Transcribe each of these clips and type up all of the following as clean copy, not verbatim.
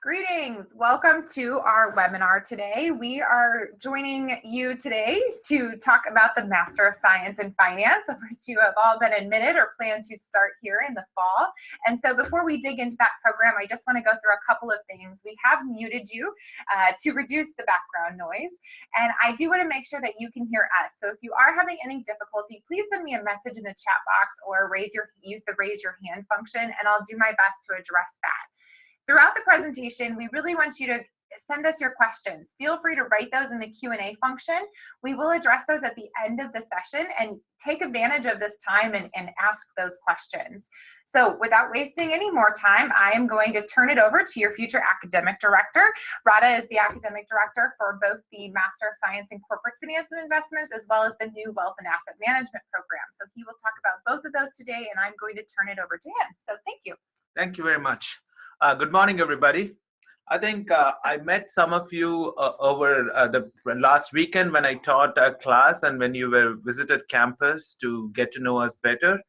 Greetings. Welcome to our webinar today. We are joining you today to talk about the Master of Science in Finance, of which you have all been admitted or plan to start here in the fall. And so before we dig into that program, I just want to go through a couple of things. We have muted you to reduce the background noise. And I do want to make sure that you can hear us. So if you are having any difficulty, please send me a message in the chat box or use the raise your hand function, and I'll do my best to address that. Throughout the presentation, we really want you to send us your questions. Feel free to write those in the Q&A function. We will address those at the end of the session and take advantage of this time and ask those questions. So without wasting any more time, I am going to turn it over to your future academic director. Radha is the academic director for both the Master of Science in Corporate Finance and Investments, as well as the new Wealth and Asset Management program. So he will talk about both of those today, and I'm going to turn it over to him. So thank you. Thank you very much. Good morning, everybody. I think I met some of you over the last weekend when I taught a class and when you visited campus to get to know us better.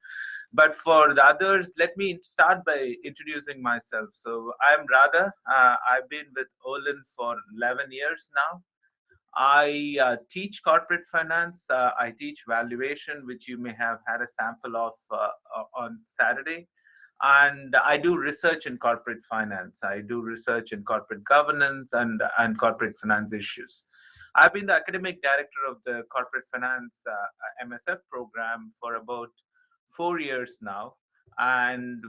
But for the others, let me start by introducing myself. So I'm Radha. I've been with Olin for 11 years now. I teach corporate finance. I teach valuation, which you may have had a sample of on Saturday. And I do research in corporate finance. I do research in corporate governance and corporate finance issues. I've been the academic director of the corporate finance MSF program for about 4 years now. And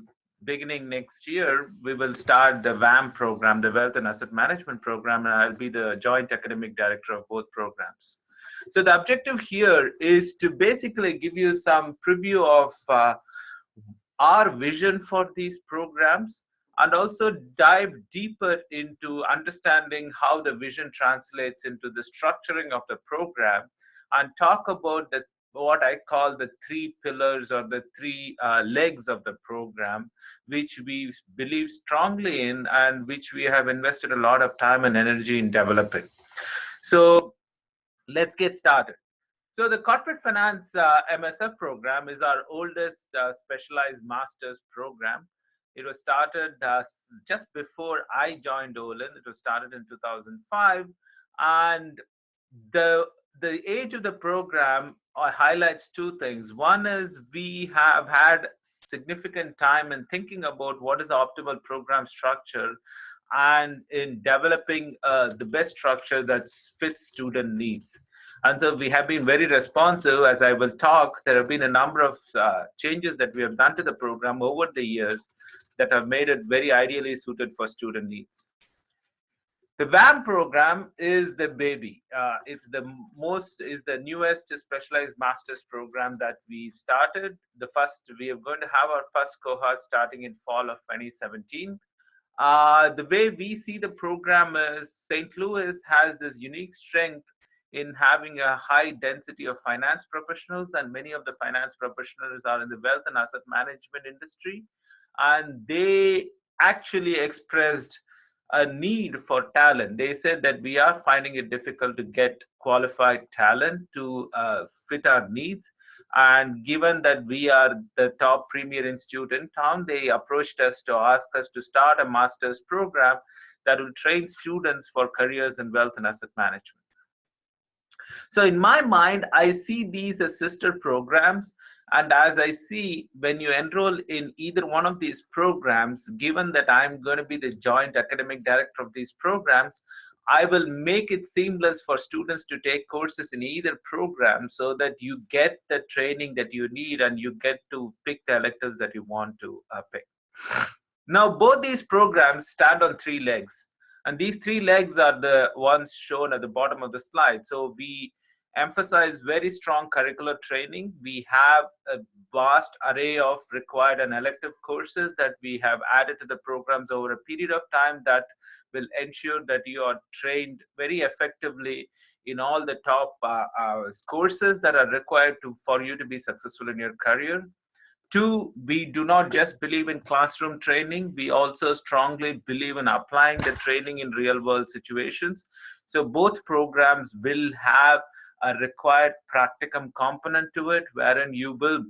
beginning next year, we will start the WAM program, the Wealth and Asset Management program, and I'll be the joint academic director of both programs. So the objective here is to basically give you some preview of our vision for these programs, and also dive deeper into understanding how the vision translates into the structuring of the program, and talk about what I call the three pillars or the three legs of the program, which we believe strongly in and which we have invested a lot of time and energy in developing. So let's get started. So the Corporate Finance MSF program is our oldest specialized master's program. It was started just before I joined Olin. It was started in 2005. And the age of the program highlights two things. One is we have had significant time in thinking about what is the optimal program structure and in developing the best structure that fits student needs. And so we have been very responsive. As I will talk, there have been a number of changes that we have done to the program over the years that have made it very ideally suited for student needs. The WAM program is the baby. It's the newest specialized master's program that we started. We are going to have our first cohort starting in fall of 2017. The way we see the program is St. Louis has this unique strength in having a high density of finance professionals, and many of the finance professionals are in the wealth and asset management industry, and they actually expressed a need for talent. They said that we are finding it difficult to get qualified talent to fit our needs, and given that we are the top premier institute in town, they approached us to ask us to start a master's program that will train students for careers in wealth and asset management. So in my mind, I see these as sister programs. And as I see, when you enroll in either one of these programs, given that I'm going to be the joint academic director of these programs, I will make it seamless for students to take courses in either program so that you get the training that you need and you get to pick the electives that you want to pick. Now, both these programs stand on three legs. And these three legs are the ones shown at the bottom of the slide. So we emphasize very strong curricular training. We have a vast array of required and elective courses that we have added to the programs over a period of time that will ensure that you are trained very effectively in all the top courses that are required for you to be successful in your career. Two, we do not just believe in classroom training. We also strongly believe in applying the training in real world situations. So both programs will have a required practicum component to it, wherein you will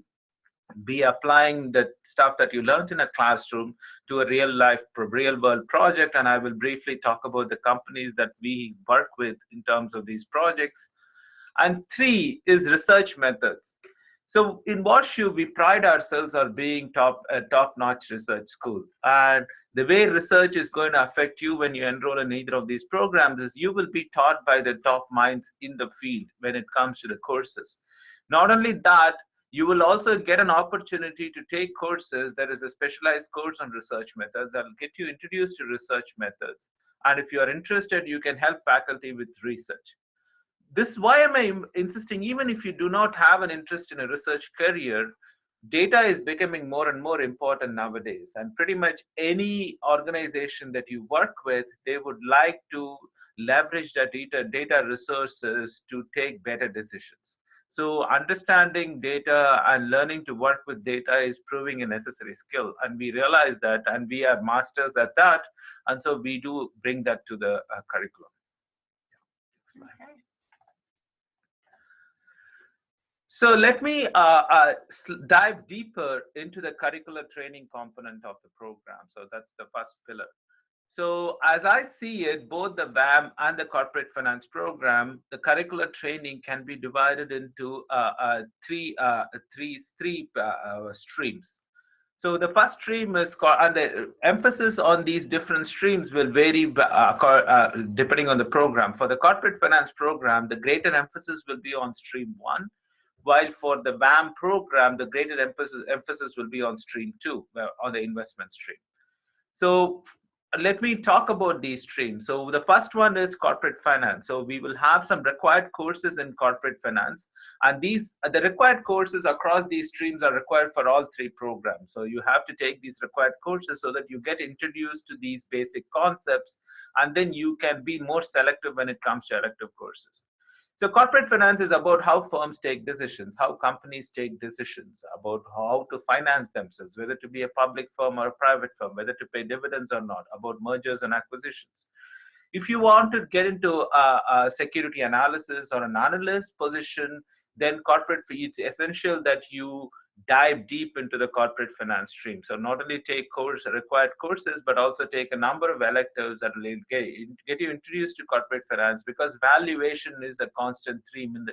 be applying the stuff that you learned in a classroom to a real world project. And I will briefly talk about the companies that we work with in terms of these projects. And three is research methods. So in WashU, we pride ourselves on being top-notch research school. And the way research is going to affect you when you enroll in either of these programs is you will be taught by the top minds in the field when it comes to the courses. Not only that, you will also get an opportunity to take courses. There is a specialized course on research methods that will get you introduced to research methods. And if you are interested, you can help faculty with research. This why am I insisting, even if you do not have an interest in a research career, data is becoming more and more important nowadays. And pretty much any organization that you work with, they would like to leverage that data resources to take better decisions. So understanding data and learning to work with data is proving a necessary skill. And we realize that, and we are masters at that. And so we do bring that to the curriculum. Okay. So let me dive deeper into the curricular training component of the program. So that's the first pillar. So as I see it, both the WAM and the corporate finance program, the curricular training can be divided into three streams. So the first stream is, and the emphasis on these different streams will vary depending on the program. For the corporate finance program, the greater emphasis will be on stream 1. While for the WAM program, the greater emphasis will be on stream 2, on the investment stream. So let me talk about these streams. So the first one is corporate finance. So we will have some required courses in corporate finance, and the required courses across these streams are required for all three programs. So you have to take these required courses so that you get introduced to these basic concepts, and then you can be more selective when it comes to elective courses. So corporate finance is about how firms take decisions, how companies take decisions about how to finance themselves, whether to be a public firm or a private firm, whether to pay dividends or not, about mergers and acquisitions. If you want to get into a security analysis or an analyst position, then it's essential that you dive deep into the corporate finance stream. So not only take required courses, but also take a number of electives that will get you introduced to corporate finance, because valuation is a constant theme in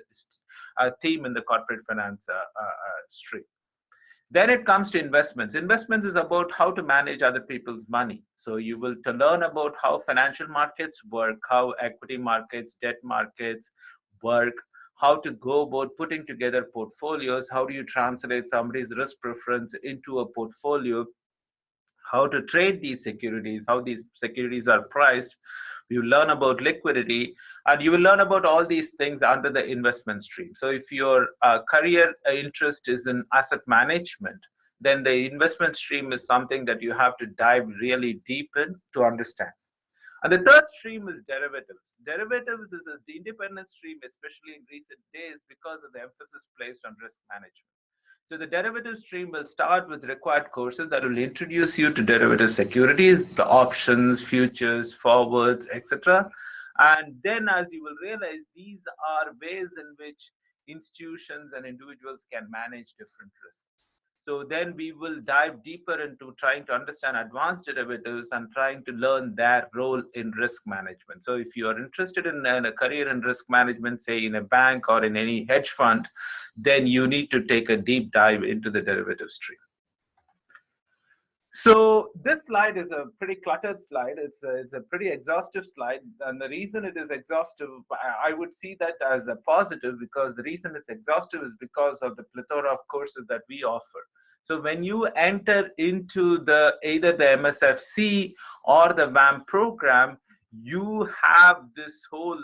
the corporate finance stream. Then it comes to investments. Investments is about how to manage other people's money. So you will learn about how financial markets work, how equity markets, debt markets work, how to go about putting together portfolios, how do you translate somebody's risk preference into a portfolio, how to trade these securities, how these securities are priced. You learn about liquidity, and you will learn about all these things under the investment stream. So if your career interest is in asset management, then the investment stream is something that you have to dive really deep in to understand. And the third stream is derivatives. Derivatives is the independent stream, especially in recent days, because of the emphasis placed on risk management. So the derivative stream will start with required courses that will introduce you to derivative securities, the options, futures, forwards, etc. And then, as you will realize, these are ways in which institutions and individuals can manage different risks. So then we will dive deeper into trying to understand advanced derivatives and trying to learn their role in risk management. So if you are interested in a career in risk management, say in a bank or in any hedge fund, then you need to take a deep dive into the derivative stream. So this slide is a pretty cluttered slide. It's a pretty exhaustive slide. And the reason it is exhaustive, I would see that as a positive, because the reason it's exhaustive is because of the plethora of courses that we offer. So when you enter into either the MSFC or the WAM program, you have this whole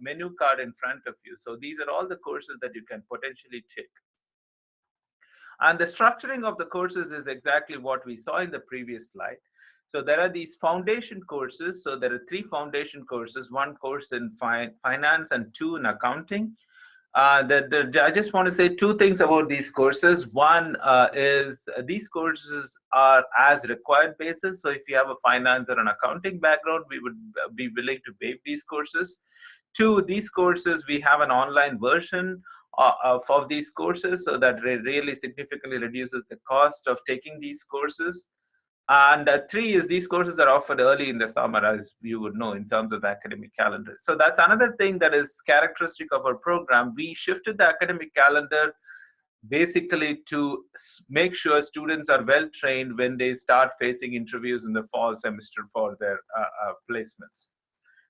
menu card in front of you. So these are all the courses that you can potentially take. And the structuring of the courses is exactly what we saw in the previous slide. So there are these foundation courses. So there are 3 foundation courses, 1 course in finance and 2 in accounting. I just want to say 2 things about these courses. One is these courses are as required basis. So if you have a finance or an accounting background, we would be willing to waive these courses. 2, these courses, we have an online version for these courses, so that really significantly reduces the cost of taking these courses. And three is these courses are offered early in the summer, as you would know, in terms of the academic calendar. So that's another thing that is characteristic of our program. We shifted the academic calendar basically to make sure students are well trained when they start facing interviews in the fall semester for their placements.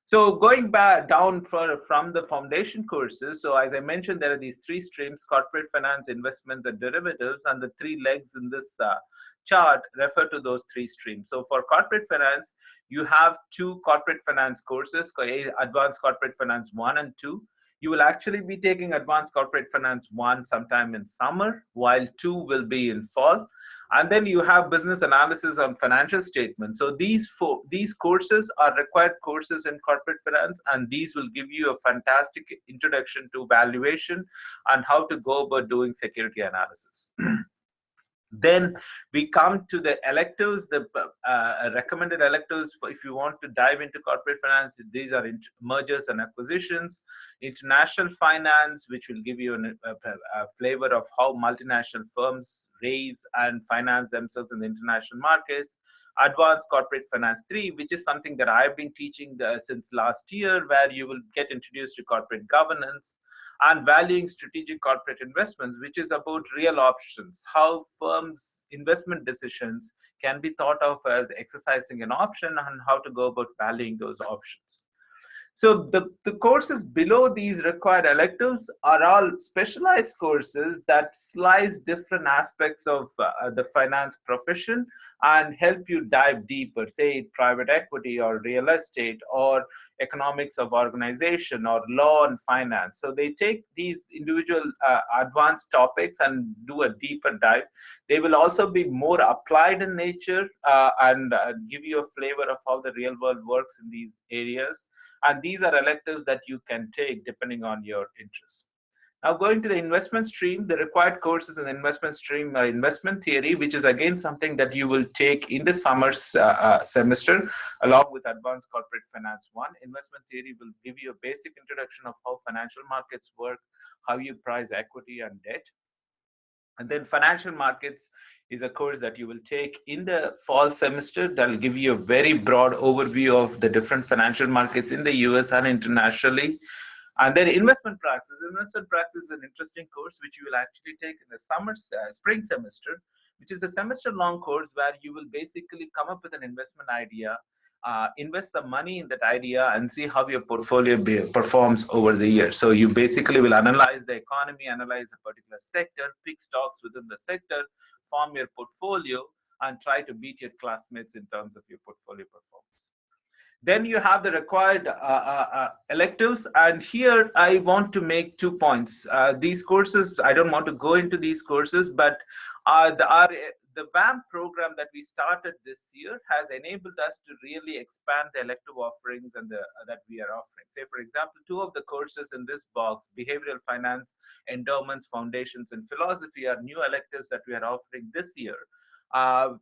So going back down from the foundation courses, so as I mentioned, there are these three streams: corporate finance, investments, and derivatives, and the three legs in this chart refer to those three streams. So for corporate finance, you have two corporate finance courses, Advanced Corporate Finance 1 and 2. You will actually be taking Advanced Corporate Finance 1 sometime in summer, while 2 will be in fall. And then you have business analysis on financial statements. So these courses are required courses in corporate finance, and these will give you a fantastic introduction to valuation and how to go about doing security analysis. Then we come to the electives, the recommended electives for if you want to dive into corporate finance. These are mergers and acquisitions, international finance, which will give you a flavor of how multinational firms raise and finance themselves in the international markets. Advanced Corporate Finance 3, which is something that I've been teaching since last year, where you will get introduced to corporate governance. And valuing strategic corporate investments, which is about real options, how firms' investment decisions can be thought of as exercising an option, and how to go about valuing those options. So the courses below these required electives are all specialized courses that slice different aspects of the finance profession and help you dive deeper, say private equity or real estate or economics of organization or law and finance. So they take these individual advanced topics and do a deeper dive. They will also be more applied in nature and give you a flavor of how the real world works in these areas. And these are electives that you can take depending on your interest. Now, going to the investment stream, the required courses in the investment stream are investment theory, which is again something that you will take in the summer semester, along with Advanced Corporate Finance 1. Investment theory will give you a basic introduction of how financial markets work, how you price equity and debt. And then financial markets is a course that you will take in the fall semester that will give you a very broad overview of the different financial markets in the US and internationally. And then investment practice. Investment practice is an interesting course which you will actually take in the spring semester, which is a semester-long course where you will basically come up with an investment idea, invest some money in that idea, and see how your portfolio performs over the year. So you basically will analyze the economy, analyze a particular sector, pick stocks within the sector, form your portfolio, and try to beat your classmates in terms of your portfolio performance. Then you have the required electives, and here I want to make 2 points. These courses, I don't want to go into these courses, but the VAM program that we started this year has enabled us to really expand the elective offerings and that we are offering. Say, for example, 2 of the courses in this box, behavioral finance, endowments, foundations, and philosophy, are new electives that we are offering this year.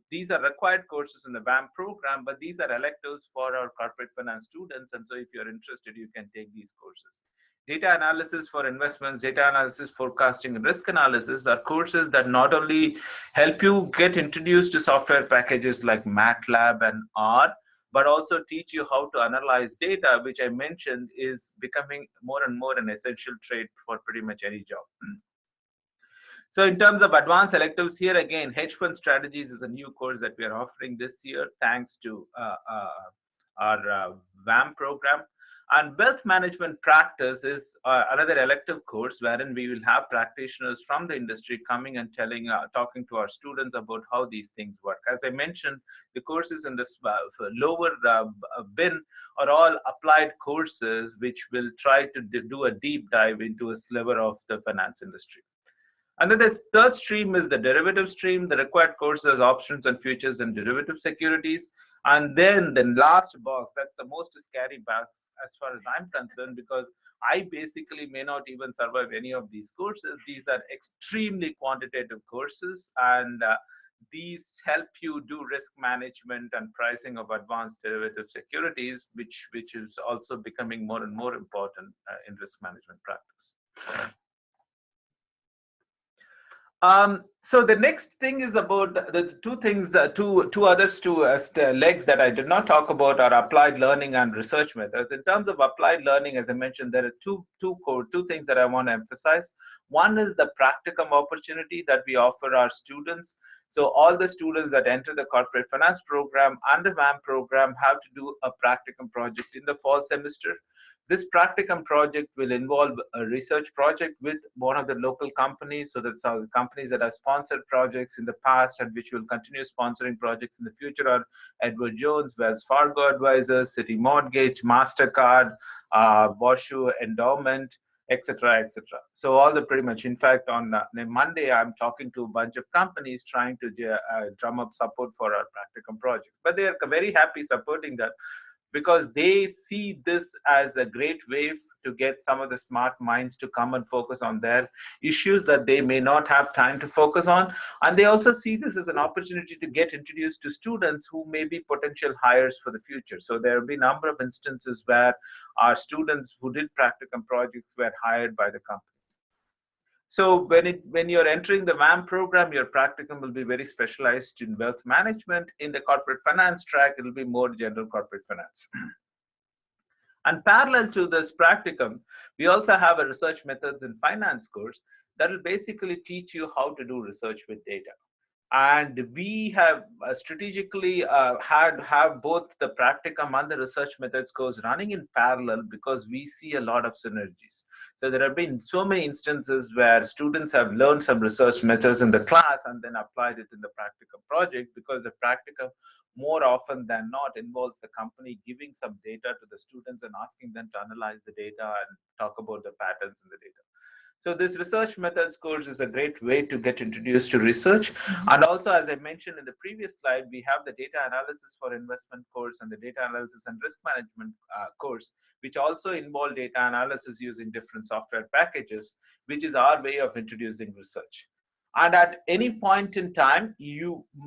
These are required courses in the VAM program, but these are electives for our corporate finance students. And so if you're interested, you can take these courses. Data analysis for investments, data analysis, forecasting, and risk analysis are courses that not only help you get introduced to software packages like MATLAB and R, but also teach you how to analyze data, which I mentioned is becoming more and more an essential trait for pretty much any job. So in terms of advanced electives, here again, hedge fund strategies is a new course that we are offering this year, thanks to our VAM program. And wealth management practice is another elective course wherein we will have practitioners from the industry coming and talking to our students about how these things work. As I mentioned, the courses in this lower bin are all applied courses which will try to do a deep dive into a sliver of the finance industry. And then the third stream is the derivative stream. The required courses, options and futures and derivative securities. And then the last box, that's the most scary box as far as I'm concerned, because I basically may not even survive any of these courses. These are extremely quantitative courses, and these help you do risk management and pricing of advanced derivative securities, which is also becoming more and more important in risk management practice. So the next thing is about the two things, two others, legs that I did not talk about are applied learning and research methods. In terms of applied learning, as I mentioned, there are two things that I want to emphasize. One is the practicum opportunity that we offer our students. So all the students that enter the corporate finance program and the WAM program have to do a practicum project in the fall semester. This practicum project will involve a research project with one of the local companies. So that's how the companies that have sponsored projects in the past and which will continue sponsoring projects in the future are Edward Jones, Wells Fargo Advisors, Citi Mortgage, MasterCard, Borshu Endowment, etc., etc. So all the pretty much, in fact, on Monday, I'm talking to a bunch of companies trying to drum up support for our practicum project. But they are very happy supporting that, because they see this as a great way to get some of the smart minds to come and focus on their issues that they may not have time to focus on. And they also see this as an opportunity to get introduced to students who may be potential hires for the future. So there have been a number of instances where our students who did practicum projects were hired by the company. So when you're entering the WAM program, your practicum will be very specialized in wealth management. In the corporate finance track, it will be more general corporate finance. And parallel to this practicum, we also have a research methods in finance course that will basically teach you how to do research with data. And we have strategically have both the practicum and the research methods course running in parallel, because we see a lot of synergies. So there have been so many instances where students have learned some research methods in the class and then applied it in the practicum project, because the practicum more often than not involves the company giving some data to the students and asking them to analyze the data and talk about the patterns in the data. So this research methods course is a great way to get introduced to research. And also, as I mentioned in the previous slide, we have the data analysis for investment course and the data analysis and risk management course, which also involve data analysis using different software packages, which is our way of introducing research. And at any point in time,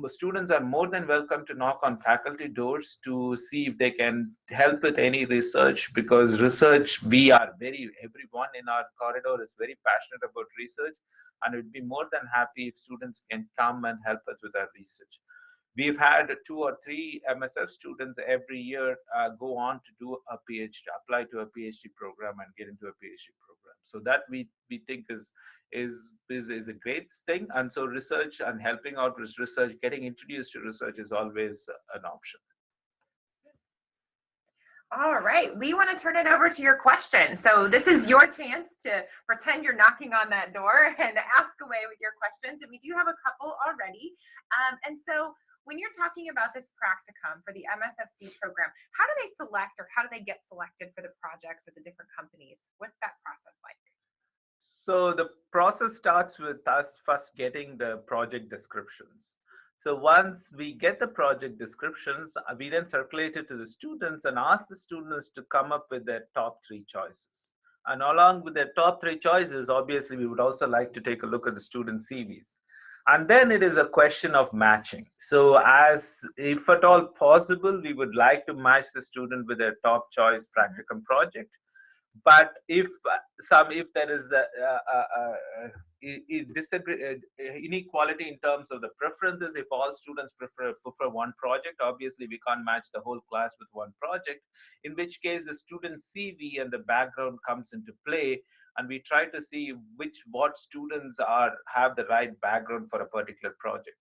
students are more than welcome to knock on faculty doors to see if they can help with any research, because research, everyone in our corridor is very passionate about research, and we'd be more than happy if students can come and help us with our research. We've had 2 or 3 MSF students every year go on to do a PhD, apply to a PhD program and get into a PhD program. So that we think is a great thing. And so research and helping out with research, getting introduced to research is always an option. All right, we want to turn it over to your question. So this is your chance to pretend you're knocking on that door and ask away with your questions. And we do have a couple already. And so when you're talking about this practicum for the MSFC program, how do they select, or how do they get selected for the projects or the different companies? What's that process like? So the process starts with us first getting the project descriptions. So once we get the project descriptions, we then circulate it to the students and ask the students to come up with their top 3 choices. And along with their top 3 choices, obviously, we would also like to take a look at the student CVs. And then it is a question of matching. So as if at all possible, we would like to match the student with their top choice practicum project. But if there is inequality in terms of the preferences, if all students prefer one project, obviously we can't match the whole class with one project, in which case the student CV and the background comes into play, and we try to see what students have the right background for a particular project.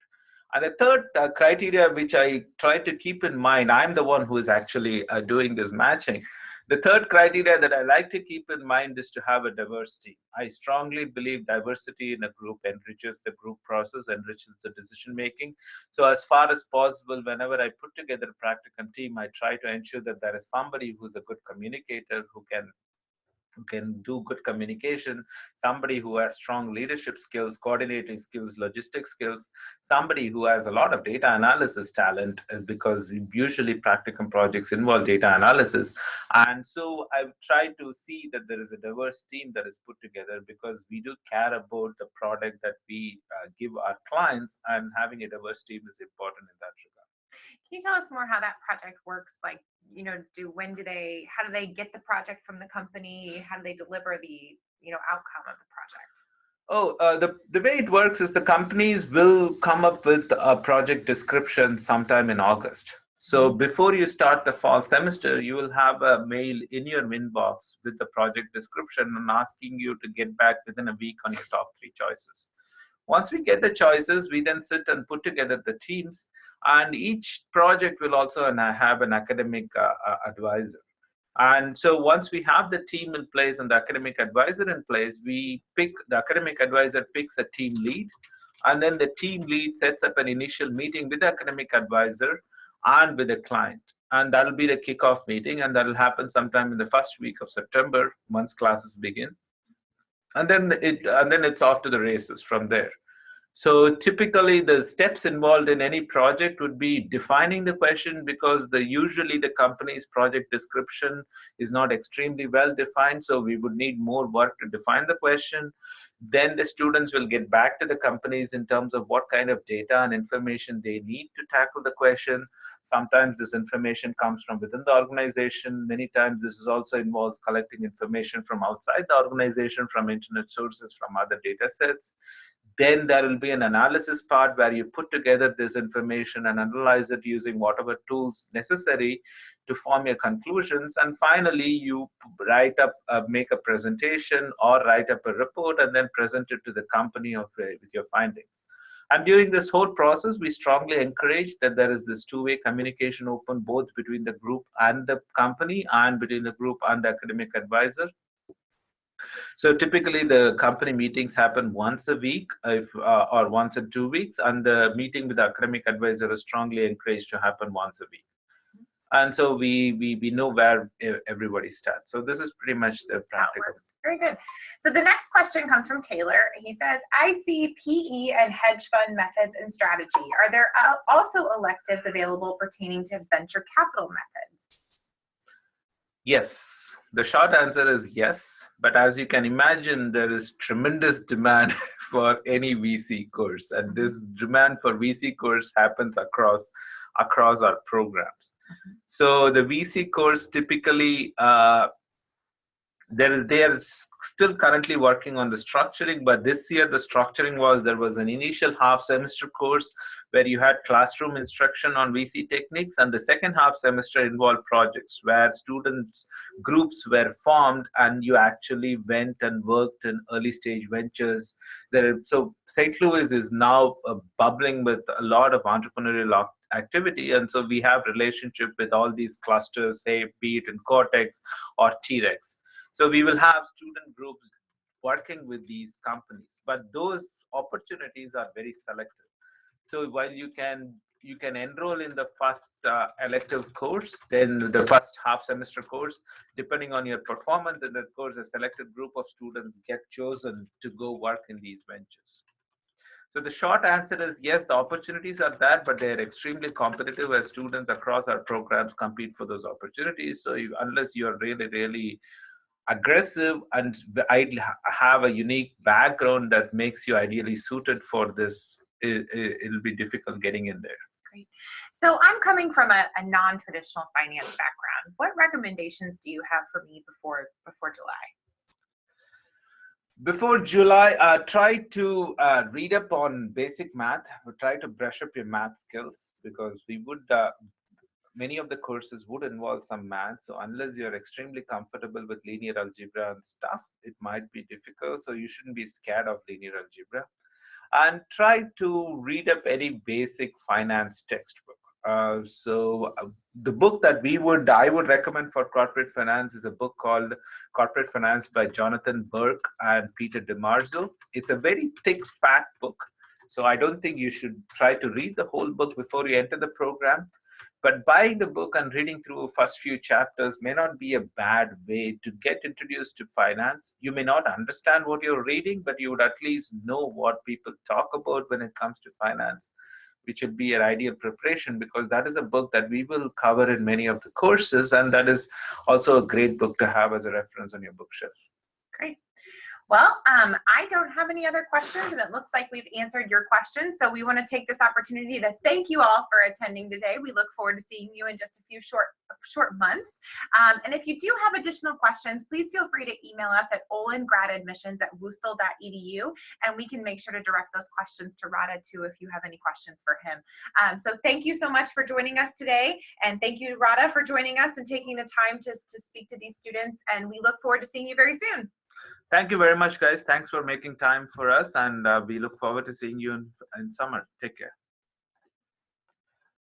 And the third criteria, which I try to keep in mind, I'm the one who is actually doing this matching. The third criteria that I like to keep in mind is to have a diverse team. I strongly believe diversity in a group enriches the group process, enriches the decision making. So as far as possible, whenever I put together a practicum team, I try to ensure that there is somebody who's a good communicator, who can do good communication, somebody who has strong leadership skills, coordinating skills, logistic skills, somebody who has a lot of data analysis talent, because usually practicum projects involve data analysis. And so I've tried to see that there is a diverse team that is put together, because we do care about the product that we give our clients, and having a diverse team is important in that regard. Can you tell us more how that project works? Like, how do they get the project from the company? How do they deliver the, outcome of the project? The way it works is the companies will come up with a project description sometime in August. So before you start the fall semester, you will have a mail in your inbox with the project description and asking you to get back within a week on your top 3 choices. Once we get the choices, we then sit and put together the teams, and each project will also have an academic advisor. And so once we have the team in place and the academic advisor in place, the academic advisor picks a team lead, and then the team lead sets up an initial meeting with the academic advisor and with the client. And that'll be the kickoff meeting, and that'll happen sometime in the first week of September once classes begin. And then it's off to the races from there. So typically the steps involved in any project would be defining the question, because usually the company's project description is not extremely well defined. So we would need more work to define the question. Then the students will get back to the companies in terms of what kind of data and information they need to tackle the question. Sometimes this information comes from within the organization. Many times this also involves collecting information from outside the organization, from internet sources, from other data sets. Then there will be an analysis part where you put together this information and analyze it using whatever tools necessary to form your conclusions. And finally, you make a presentation or write up a report and then present it to the company with your findings. And during this whole process, we strongly encourage that there is this two-way communication open, both between the group and the company, and between the group and the academic advisor. So typically the company meetings happen once a week or once in 2 weeks, and the meeting with the academic advisor is strongly encouraged to happen once a week. And so we know where everybody stands. So this is pretty much the practical. Very good. So the next question comes from Taylor. He says, I see PE and hedge fund methods and strategy. Are there also electives available pertaining to venture capital methods? Yes, the short answer is yes. But as you can imagine, there is tremendous demand for any VC course. And this demand for VC course happens across our programs. So the VC course typically, they are still currently working on the structuring, but this year the structuring was, there was an initial half semester course where you had classroom instruction on VC techniques, and the second half semester involved projects where students groups were formed and you actually went and worked in early stage ventures. So St. Louis is now bubbling with a lot of entrepreneurial activity, and so we have relationship with all these clusters, say be it in Cortex or T-Rex. So we will have student groups working with these companies, but those opportunities are very selective. So while you can enroll in the first elective course, then the first half semester course, depending on your performance in that course, a selected group of students get chosen to go work in these ventures. So the short answer is yes, the opportunities are there, but they're extremely competitive as students across our programs compete for those opportunities. So unless you're really, really aggressive and I have a unique background that makes you ideally suited for this, it'll be difficult getting in there. Great. So I'm coming from a non-traditional finance background. What recommendations do you have for me before July? Before July, try to read up on basic math. Try to brush up your math skills, because many of the courses would involve some math. So unless you're extremely comfortable with linear algebra and stuff, it might be difficult. So you shouldn't be scared of linear algebra. And try to read up any basic finance textbook. The book that I would recommend for corporate finance is a book called Corporate Finance by Jonathan Burke and Peter DeMarzo. It's a very thick, fat book. So I don't think you should try to read the whole book before you enter the program. But buying the book and reading through the first few chapters may not be a bad way to get introduced to finance. You may not understand what you're reading, but you would at least know what people talk about when it comes to finance, which would be an ideal preparation, because that is a book that we will cover in many of the courses. And that is also a great book to have as a reference on your bookshelf. Great. Well, I don't have any other questions, and it looks like we've answered your questions. So we want to take this opportunity to thank you all for attending today. We look forward to seeing you in just a few short months. And if you do have additional questions, please feel free to email us at olingradadmissions@woostel.edu, and we can make sure to direct those questions to Radha too if you have any questions for him. So thank you so much for joining us today, and thank you, Radha, for joining us and taking the time to speak to these students. And we look forward to seeing you very soon. Thank you very much, guys. Thanks for making time for us, and we look forward to seeing you in summer. Take care.